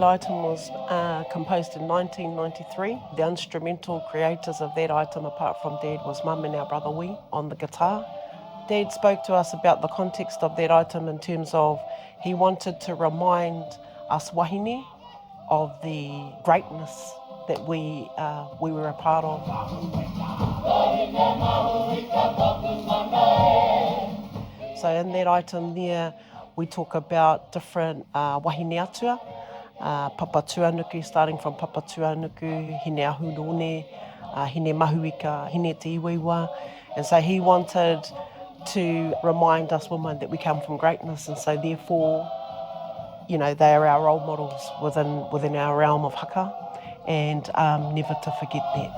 particular item was composed in 1993. The instrumental creators of that item, apart from Dad, was Mum and our brother Wee on the guitar. Dad spoke to us about the context of that item in terms of he wanted to remind us wahine of the greatness that we were a part of. So in that item there, we talk about different wahine atua, papatuanuku, starting from papatuanuku, Hineahuone, Hinemahuika, Hineteiwaiwa. And so he wanted to remind us women that we come from greatness, and so therefore, you know, they are our role models within our realm of haka, and never to forget that.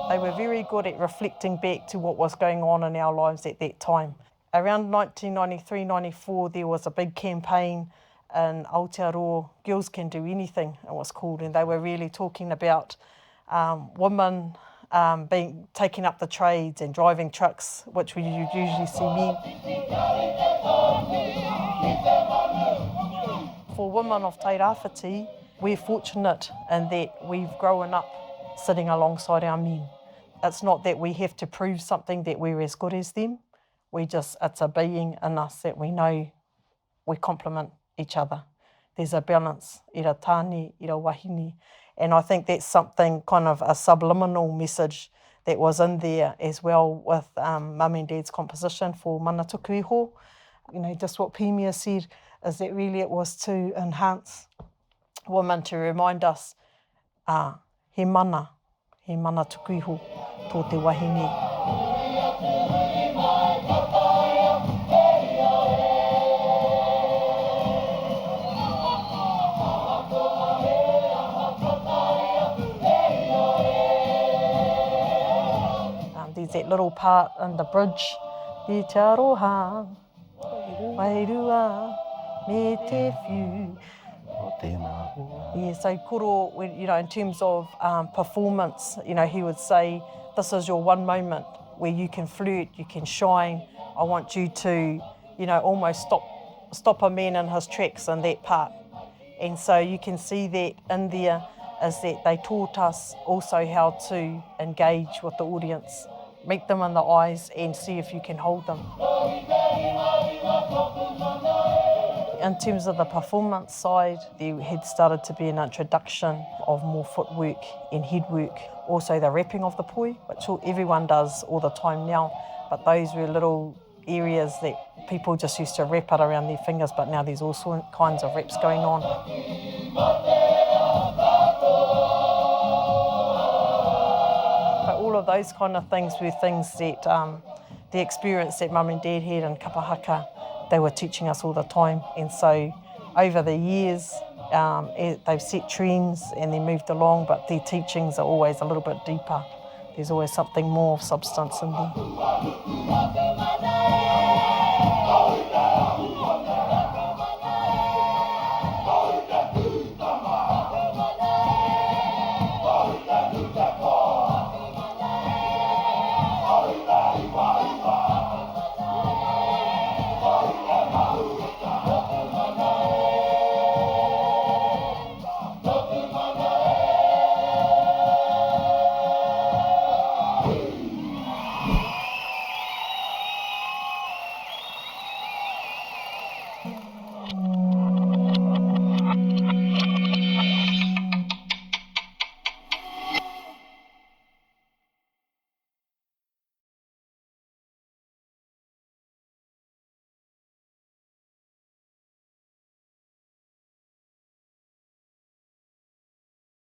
They were very good at reflecting back to what was going on in our lives at that time. Around 1993-94, there was a big campaign in Aotearoa, Girls Can Do Anything, it was called, and they were really talking about women taking up the trades and driving trucks, which we usually see men. For women of Te Rāwhiti, we're fortunate in that we've grown up sitting alongside our men. It's not that we have to prove something that we're as good as them. It's a being in us that we know we complement each other. There's a balance, ira tāne, ira wahine. And I think that's something, kind of a subliminal message that was in there as well with Mum and Dad's composition for Mana Tuku Iho. You know, just what Pemia said is that really it was to enhance women, to remind us, he mana tuku iho, tō te wahine. There's that little part in the bridge. E te aroha, wairua, me te whiu. Yeah, so koro, you know, in terms of performance, you know, he would say, this is your one moment where you can flirt, you can shine. I want you to, you know, almost stop a man in his tracks in that part. And so you can see that in there is that they taught us also how to engage with the audience, meet them in the eyes and see if you can hold them. In terms of the performance side, there had started to be an introduction of more footwork and headwork. Also the wrapping of the poi, which everyone does all the time now, but those were little areas that people just used to wrap it around their fingers, but now there's all kinds of wraps going on. But all of those kind of things were things that the experience that Mum and Dad had in kapahaka, they were teaching us all the time. And so over the years, they've set trends and they moved along, but their teachings are always a little bit deeper. There's always something more of substance in there.